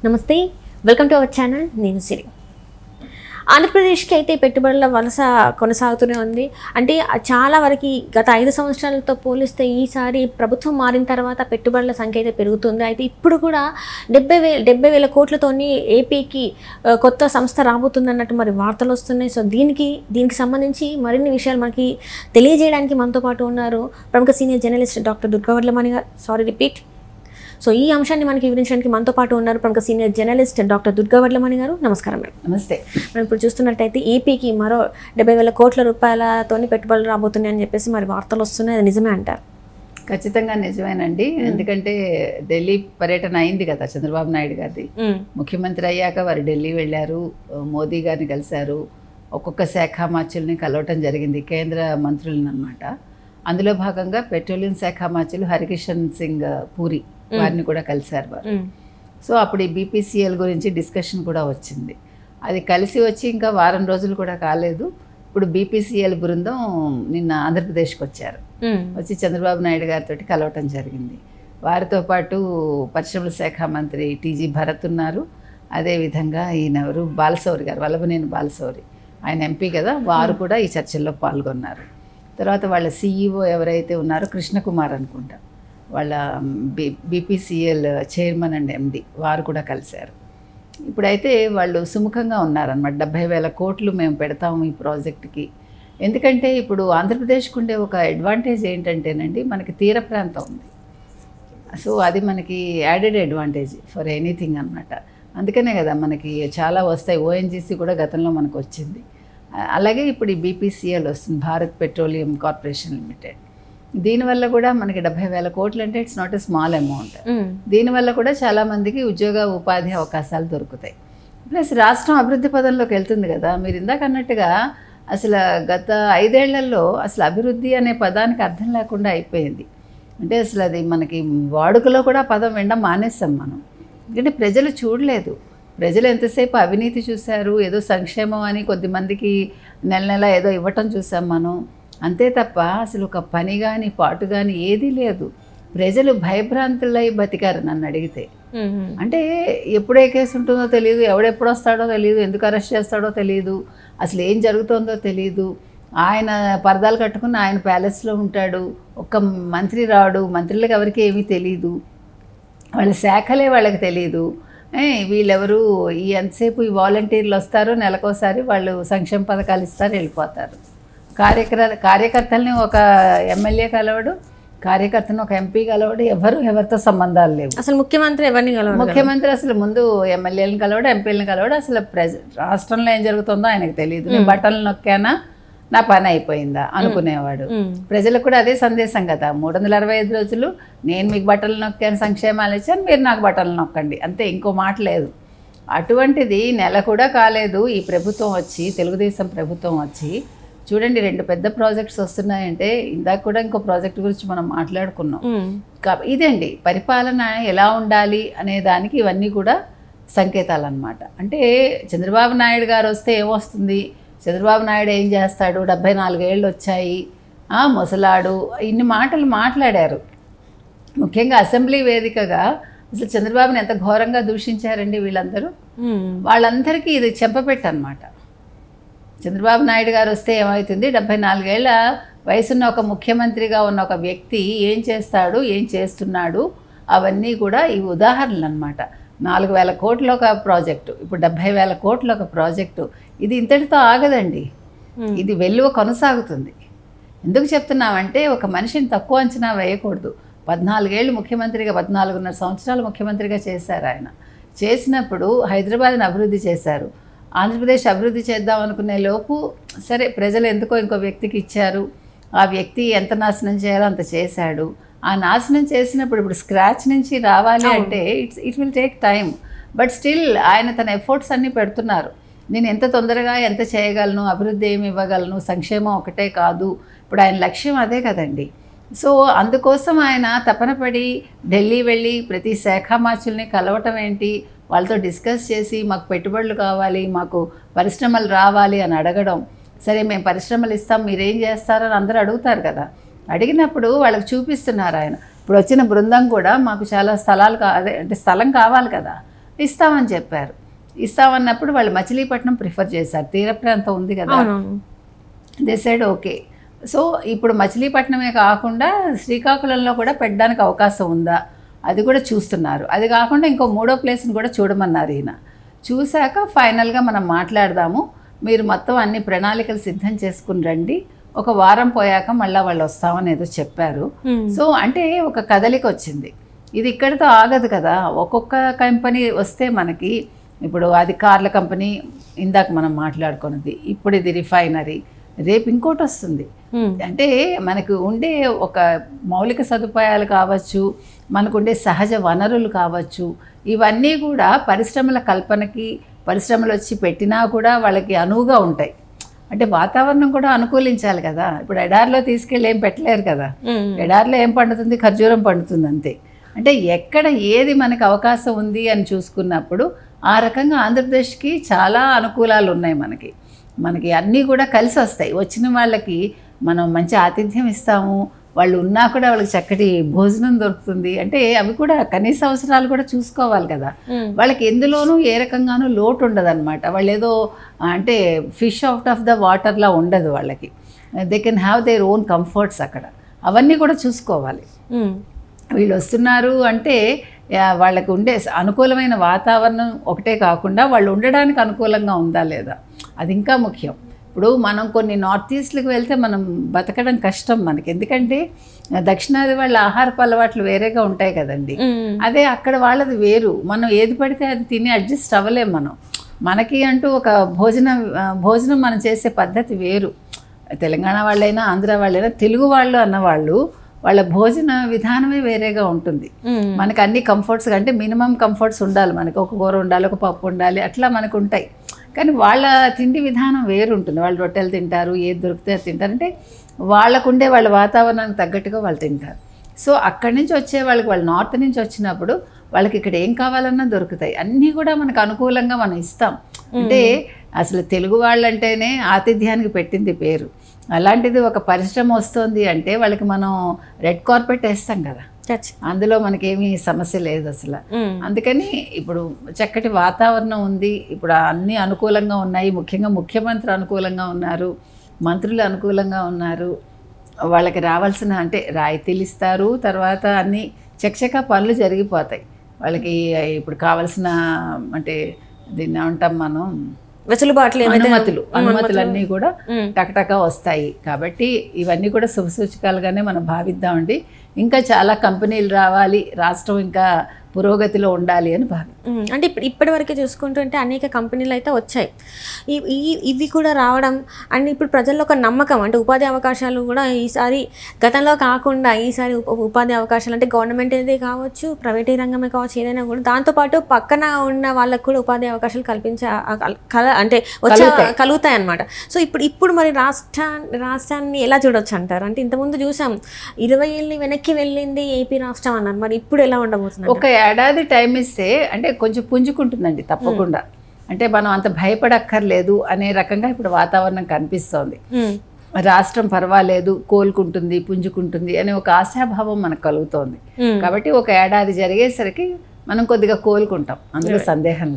నమస్తే, welcome to our channel. నేను సిరి. ఆంధ్రప్రదేశ్కి అయితే పెట్టుబడుల వలస కొనసాగుతూనే ఉంది. అంటే చాలా వరకు గత 5 సంవత్సరాలతో పోలిస్తే ఈసారి ప్రభుత్వం మారిన తర్వాత పెట్టుబడుల సంఖ్య అయితే పెరుగుతుంది. అయితే ఇప్పుడు కూడా 70,000 కోట్లతోని ఏపీకి కొత్త సంస్థ రాబోతుంది అన్నట్టు మరి వార్తలు వస్తున్నాయి. సో దీనికి సంబంధించి మరిన్ని విషయాలు మనకి తెలియజేయడానికి మనతో పాటు ఉన్నారు ప్రముఖ సీనియర్ జర్నలిస్ట్ డాక్టర్ దుర్గావడ్లమణి గారు. సో ఈ అంశాన్ని మనకి వివరించడానికి మనతో పాటు ఉన్నారు ప్రముఖ సీనియర్ జర్నలిస్ట్ డాక్టర్ దుర్గావడ్లమణి గారు. నమస్కారం మేడం. నమస్తే. మనం ఇప్పుడు చూస్తున్నట్టయితే ఏపీకి మరో 70,000 కోట్ల రూపాయలతోని పెట్టుబడులు రాబోతున్నాయని చెప్పేసి మరి వార్తలు వస్తున్నాయి. అది నిజమే అంటారు? ఖచ్చితంగా నిజమేనండి. ఎందుకంటే ఢిల్లీ పర్యటన అయింది కదా చంద్రబాబు నాయుడు గారిది. ముఖ్యమంత్రి అయ్యాక వారు ఢిల్లీ వెళ్ళారు, మోదీ గారిని కలిశారు, ఒక్కొక్క శాఖ మార్చుల్ని కలవటం జరిగింది, కేంద్ర మంత్రులను అనమాట. అందులో భాగంగా పెట్రోలియం శాఖ మార్చులు హరికిషన్ సింగ్ పూరి వారిని కూడా కలిశారు వారు. సో అప్పుడు ఈ బీపీసీఎల్ గురించి డిస్కషన్ కూడా వచ్చింది. అది కలిసి వచ్చి ఇంకా వారం రోజులు కూడా కాలేదు. ఇప్పుడు బీపీసీఎల్ బృందం నిన్న ఆంధ్రప్రదేశ్కి వచ్చారు. వచ్చి చంద్రబాబు నాయుడు గారితో కలవటం జరిగింది. వారితో పాటు పరిశ్రమల శాఖ మంత్రి టీజీ భరత్ ఉన్నారు. అదేవిధంగా ఈయనెవరు బాలశౌరి గారు, వల్లభనేని బాలశౌరి, ఆయన ఎంపీ కదా, వారు కూడా ఈ చర్చల్లో పాల్గొన్నారు. తర్వాత వాళ్ళ సీఈఓ ఎవరైతే ఉన్నారో కృష్ణకుమార్ అనుకుంటా, వాళ్ళ బీపీసీఎల్ చైర్మన్ అండ్ ఎండి, వారు కూడా కలిశారు. ఇప్పుడైతే వాళ్ళు సుముఖంగా ఉన్నారనమాట. 70,000 కోట్లు మేము పెడతాము ఈ ప్రాజెక్టుకి. ఎందుకంటే ఇప్పుడు ఆంధ్రప్రదేశ్కి ఉండే ఒక అడ్వాంటేజ్ ఏంటంటేనండి, మనకి తీర ప్రాంతం ఉంది. సో అది మనకి యాడెడ్ అడ్వాంటేజ్ ఫర్ ఎనీథింగ్ అనమాట. అందుకనే కదా మనకి చాలా వస్తాయి. ఓఎన్జీసీ కూడా గతంలో మనకు వచ్చింది. అలాగే ఇప్పుడు ఈ బీపీసీఎల్ వస్తుంది, భారత్ పెట్రోలియం కార్పొరేషన్ లిమిటెడ్. దీనివల్ల కూడా మనకి 70,000 కోట్లు అంటే it's not a small amount. దీనివల్ల కూడా చాలామందికి ఉద్యోగ ఉపాధి అవకాశాలు దొరుకుతాయి. ప్లస్ రాష్ట్రం అభివృద్ధి పదంలోకి వెళ్తుంది కదా. మీరు ఇందాక అన్నట్టుగా అసలు గత 5 ఏళ్లలో అసలు అభివృద్ధి అనే పదానికి అర్థం లేకుండా అయిపోయింది. అంటే అసలు అది మనకి వాడుకలో కూడా పదం వినడం మానేస్తాం మనం. ఎందుకంటే ప్రజలు చూడలేదు. ప్రజలు ఎంతసేపు అవినీతి చూశారు, ఏదో సంక్షేమం అని కొద్దిమందికి నెల నెల ఏదో ఇవ్వటం చూసాం మనం, అంతే తప్ప అసలు ఒక పని కానీ పాటు కానీ ఏదీ లేదు. ప్రజలు భయభ్రాంతులై బతికారు నన్ను అడిగితే. అంటే ఎప్పుడే కేసు ఉంటుందో తెలియదు, ఎవడెప్పుడు వస్తాడో తెలియదు, ఎందుకు అరెస్ట్ చేస్తాడో తెలియదు, అసలు ఏం జరుగుతుందో తెలియదు. ఆయన పరదాలు కట్టుకుని ఆయన ప్యాలెస్లో ఉంటాడు, ఒక్క మంత్రి రాడు, మంత్రులకు ఎవరికి ఏమీ తెలియదు, వాళ్ళ శాఖలే వాళ్ళకి తెలియదు. వీళ్ళెవరు ఈ ఎంతసేపు ఈ వాలంటీర్లు వస్తారు, నెలకోసారి వాళ్ళు సంక్షేమ పథకాలు ఇస్తారు, వెళ్ళిపోతారు. కార్యకర్తల్ని ఒక ఎమ్మెల్యే కలవడు, కార్యకర్తను ఒక ఎంపీ కలవడు, ఎవరితో సంబంధాలు లేవు. అసలు ముఖ్యమంత్రి ఎవరిని కలవడు. ముఖ్యమంత్రి అసలు ముందు ఎమ్మెల్యేలను కలవడు, ఎంపీలను కలవడు. అసలు రాష్ట్రంలో ఏం జరుగుతుందో ఆయనకు తెలియదు. నేను బటన్లు నొక్కానా నా పని అయిపోయిందా అనుకునేవాడు. ప్రజలకు కూడా అదే సందేశం కదా, 365 రోజులు నేను మీకు బట్టలు నొక్కాను, సంక్షేమాలు ఇచ్చాను, మీరు నాకు బట్టలు నొక్కండి, అంతే, ఇంకో మాట లేదు. అటువంటిది నెల కూడా కాలేదు ఈ ప్రభుత్వం వచ్చి, తెలుగుదేశం ప్రభుత్వం వచ్చి. చూడండి, 2 పెద్ద ప్రాజెక్ట్స్ వస్తున్నాయంటే, ఇందాక కూడా ఇంకో ప్రాజెక్ట్ గురించి మనం మాట్లాడుకున్నాం. ఇదండి పరిపాలన ఎలా ఉండాలి అనే దానికి ఇవన్నీ కూడా సంకేతాలు అన్నమాట. అంటే చంద్రబాబు నాయుడు గారు వస్తే ఏమొస్తుంది, చంద్రబాబు నాయుడు ఏం చేస్తాడు, 74 ఏళ్ళు వచ్చాయి, ముసలాడు, ఇన్ని మాటలు మాట్లాడారు. ముఖ్యంగా అసెంబ్లీ వేదికగా అసలు చంద్రబాబుని ఎంత ఘోరంగా దూషించారండి వీళ్ళందరూ. వాళ్ళందరికీ ఇది చెప్పపెట్టు అనమాట. చంద్రబాబు నాయుడు గారు వస్తే ఏమవుతుంది, 74 ఏళ్ల వయసున్న ఒక ముఖ్యమంత్రిగా ఉన్న ఒక వ్యక్తి ఏం చేస్తాడు, ఏం చేస్తున్నాడు, అవన్నీ కూడా ఈ ఉదాహరణలు అనమాట. 4,000 కోట్ల ఒక ప్రాజెక్టు, ఇప్పుడు 70,000 కోట్ల ఒక ప్రాజెక్టు. ఇది ఇంతటితో ఆగదండి, ఇది వెల్లువ కొనసాగుతుంది. ఎందుకు చెప్తున్నామంటే ఒక మనిషిని తక్కువ అంచనా వేయకూడదు. 14 ఏళ్ళు ముఖ్యమంత్రిగా, 14.5 సంవత్సరాలు ముఖ్యమంత్రిగా చేశారు ఆయన. చేసినప్పుడు హైదరాబాద్ని అభివృద్ధి చేశారు. ఆంధ్రప్రదేశ్ అభివృద్ధి చేద్దాం అనుకునే లోపు సరే ప్రజలు ఎందుకో ఇంకో వ్యక్తికి ఇచ్చారు. ఆ వ్యక్తి ఎంత నాశనం చేయాలో అంత చేశాడు. ఆ నాశనం చేసినప్పుడు ఇప్పుడు స్క్రాచ్ నుంచి రావాలి అంటే it will take time. But still ఆయన తన ఎఫర్ట్స్ అన్నీ పెడుతున్నారు. నేను ఎంత తొందరగా ఎంత చేయగలను, అభివృద్ధి ఏమి ఇవ్వగలను, సంక్షేమం ఒకటే కాదు, ఇప్పుడు ఆయన లక్ష్యం అదే కదండి. సో అందుకోసం ఆయన తపన పడి ఢిల్లీ వెళ్ళి ప్రతి శాఖ మార్చుల్ని కలవటం ఏంటి, వాళ్ళతో డిస్కస్ చేసి మాకు పెట్టుబడులు కావాలి, మాకు పరిశ్రమలు రావాలి అని అడగడం. సరే మేము పరిశ్రమలు ఇస్తాం, మీరేం చేస్తారని అందరూ అడుగుతారు కదా. అడిగినప్పుడు వాళ్ళకి చూపిస్తున్నారు ఆయన. ఇప్పుడు వచ్చిన బృందం కూడా మాకు చాలా స్థలాలు అంటే స్థలం కావాలి కదా, ఇస్తామని చెప్పారు. ఇస్తామన్నప్పుడు వాళ్ళు మచిలీపట్నం ప్రిఫర్ చేశారు, తీర ప్రాంతం ఉంది కదా. They side okay. సో ఇప్పుడు మచిలీపట్నమే కాకుండా శ్రీకాకుళంలో కూడా పెట్టడానికి అవకాశం ఉందా అది కూడా చూస్తున్నారు. అది కాకుండా ఇంకో 3వ ప్లేస్ని కూడా చూడమన్నారు ఈయన. చూశాక ఫైనల్గా మనం మాట్లాడదాము, మీరు మొత్తం అన్ని ప్రణాళికలు సిద్ధం చేసుకుని రండి, ఒక వారం పోయాక మళ్ళీ వాళ్ళు వస్తామని ఏదో చెప్పారు. సో అంటే ఒక కదలిక వచ్చింది. ఇది ఇక్కడితో ఆగదు కదా, ఒక్కొక్క కంపెనీ వస్తే మనకి ఇప్పుడు అది కార్ల కంపెనీ ఇందాక మనం మాట్లాడుకున్నది, ఇప్పుడు ఇది రిఫైనరీ, రేపు ఇంకోటి వస్తుంది. అంటే మనకు ఉండే ఒక మౌలిక సదుపాయాలు కావచ్చు, మనకు ఉండే సహజ వనరులు కావచ్చు, ఇవన్నీ కూడా పరిశ్రమల కల్పనకి, పరిశ్రమలు వచ్చి పెట్టినా కూడా వాళ్ళకి అనువుగా ఉంటాయి. అంటే వాతావరణం కూడా అనుకూలించాలి కదా. ఇప్పుడు ఎడారిలో తీసుకెళ్ళి ఏం పెట్టలేరు కదా. ఎడారిలో ఏం పండుతుంది, ఖర్జూరం పండుతుంది అంతే. అంటే ఎక్కడ ఏది మనకు అవకాశం ఉంది అని చూసుకున్నప్పుడు ఆ రకంగా ఆంధ్రప్రదేశ్కి చాలా అనుకూలాలు ఉన్నాయి. మనకి అన్నీ కూడా కలిసి వస్తాయి. వచ్చిన వాళ్ళకి మనం మంచి ఆతిథ్యం ఇస్తాము, వాళ్ళు ఉన్నా కూడా వాళ్ళకి చక్కటి భోజనం దొరుకుతుంది. అంటే అవి కూడా కనీస అవసరాలు కూడా చూసుకోవాలి కదా. వాళ్ళకి ఎందులోనూ ఏ రకంగానూ లోటు ఉండదు అనమాట. వాళ్ళు ఏదో అంటే ఫిష్ అవుట్ ఆఫ్ ద వాటర్లా ఉండదు వాళ్ళకి. They can have their own comforts అక్కడ. అవన్నీ కూడా చూసుకోవాలి. వీళ్ళు వస్తున్నారు అంటే వాళ్ళకు ఉండే అనుకూలమైన వాతావరణం ఒకటే కాకుండా వాళ్ళు ఉండడానికి అనుకూలంగా ఉందా లేదా అది ఇంకా ముఖ్యం. ఇప్పుడు మనం కొన్ని నార్త్ ఈస్ట్కి వెళ్తే మనం బతకడం కష్టం మనకి, ఎందుకంటే దక్షిణాది వాళ్ళ ఆహారపు అలవాట్లు వేరేగా ఉంటాయి కదండి. అదే అక్కడ వాళ్ళది వేరు. మనం ఏది పడితే అది తిని అడ్జస్ట్ అవ్వలేం. మనకి అంటూ ఒక భోజనం మనం చేసే పద్ధతి వేరు. తెలంగాణ వాళ్ళైనా ఆంధ్ర వాళ్ళైనా తెలుగు వాళ్ళు అన్నవాళ్ళు వాళ్ళ భోజన విధానమే వేరేగా ఉంటుంది. మనకు అన్ని కంఫర్ట్స్ అంటే మినిమం కంఫర్ట్స్ ఉండాలి. మనకు ఒక కూర ఉండాలి, ఒక పప్పు ఉండాలి, అట్లా మనకు ఉంటాయి. కానీ వాళ్ళ తిండి విధానం వేరు ఉంటుంది. వాళ్ళు రొట్టెలు తింటారు, ఏది దొరికితే అది తింటారు. అంటే వాళ్ళకుండే వాళ్ళ వాతావరణానికి తగ్గట్టుగా వాళ్ళు తింటారు. సో అక్కడి నుంచి వచ్చే వాళ్ళకి, వాళ్ళు నార్త్ నుంచి వచ్చినప్పుడు వాళ్ళకి ఇక్కడ ఏం కావాలన్నా దొరుకుతాయి. అన్నీ కూడా మనకు అనుకూలంగా మనం ఇస్తాం. అంటే అసలు తెలుగు వాళ్ళంటేనే ఆతిథ్యానికి పెట్టింది పేరు. అలాంటిది ఒక పరిశ్రమ వస్తుంది అంటే వాళ్ళకి మనం రెడ్ కార్పెట్ వేస్తాం కదా, అందులో మనకేమీ సమస్య లేదు అసలు. అందుకని ఇప్పుడు చక్కటి వాతావరణం ఉంది, ఇప్పుడు అన్నీ అనుకూలంగా ఉన్నాయి. ముఖ్యంగా ముఖ్యమంత్రి అనుకూలంగా ఉన్నారు, మంత్రులు అనుకూలంగా ఉన్నారు. వాళ్ళకి రావాల్సిన అంటే రాయితీలు ఇస్తారు, తర్వాత అన్నీ చకచకా పనులు జరిగిపోతాయి. వాళ్ళకి ఇప్పుడు కావాల్సిన అంటే దీన్ని ఏమంటాం మనం అనుమతులన్నీ కూడా టకటక వస్తాయి. కాబట్టి ఇవన్నీ కూడా శుభసూచకాలుగానే మనం భావిద్దామండి. ఇంకా చాలా కంపెనీలు రావాలి, రాష్ట్రం ఇంకా పురోగతిలో ఉండాలి అని అంటే ఇప్పటి వరకు చూసుకుంటుంటే అనేక కంపెనీలు అయితే వచ్చాయి. ఇవి కూడా రావడం అండ్ ఇప్పుడు ప్రజల్లో ఒక నమ్మకం అంటే ఉపాధి అవకాశాలు కూడా ఈసారి గతంలో కాకుండా ఈసారి ఉపాధి అవకాశాలు అంటే గవర్నమెంట్ ఏదే కావచ్చు, ప్రైవేట్ రంగమే కావచ్చు, ఏదైనా కూడా దాంతోపాటు పక్కన ఉన్న వాళ్ళకు కూడా ఉపాధి అవకాశాలు అంటే కలుగుతాయి అన్నమాట. సో ఇప్పుడు మరి రాష్ట్రాన్ని ఎలా చూడొచ్చు అంటారు? అంటే ఇంతకుముందు చూసాం 20 ఏళ్ళు వెనక్కి వెళ్ళింది ఏపీ రాష్ట్రం అన్నారు. మరి ఇప్పుడు ఎలా ఉండబోతుంది? ఒక ఏడాది టైం ఇస్తే అంటే కొంచెం పుంజుకుంటుందండి తప్పకుండా. అంటే మనం అంత భయపడక్కర్లేదు అనే రకంగా ఇప్పుడు వాతావరణం కనిపిస్తోంది. రాష్ట్రం పర్వాలేదు, కోలుకుంటుంది, పుంజుకుంటుంది అనే ఒక ఆశాభావం మనకు కలుగుతోంది. కాబట్టి ఒక ఏడాది జరిగేసరికి మనం కొద్దిగా కోలుకుంటాం, అందులో సందేహం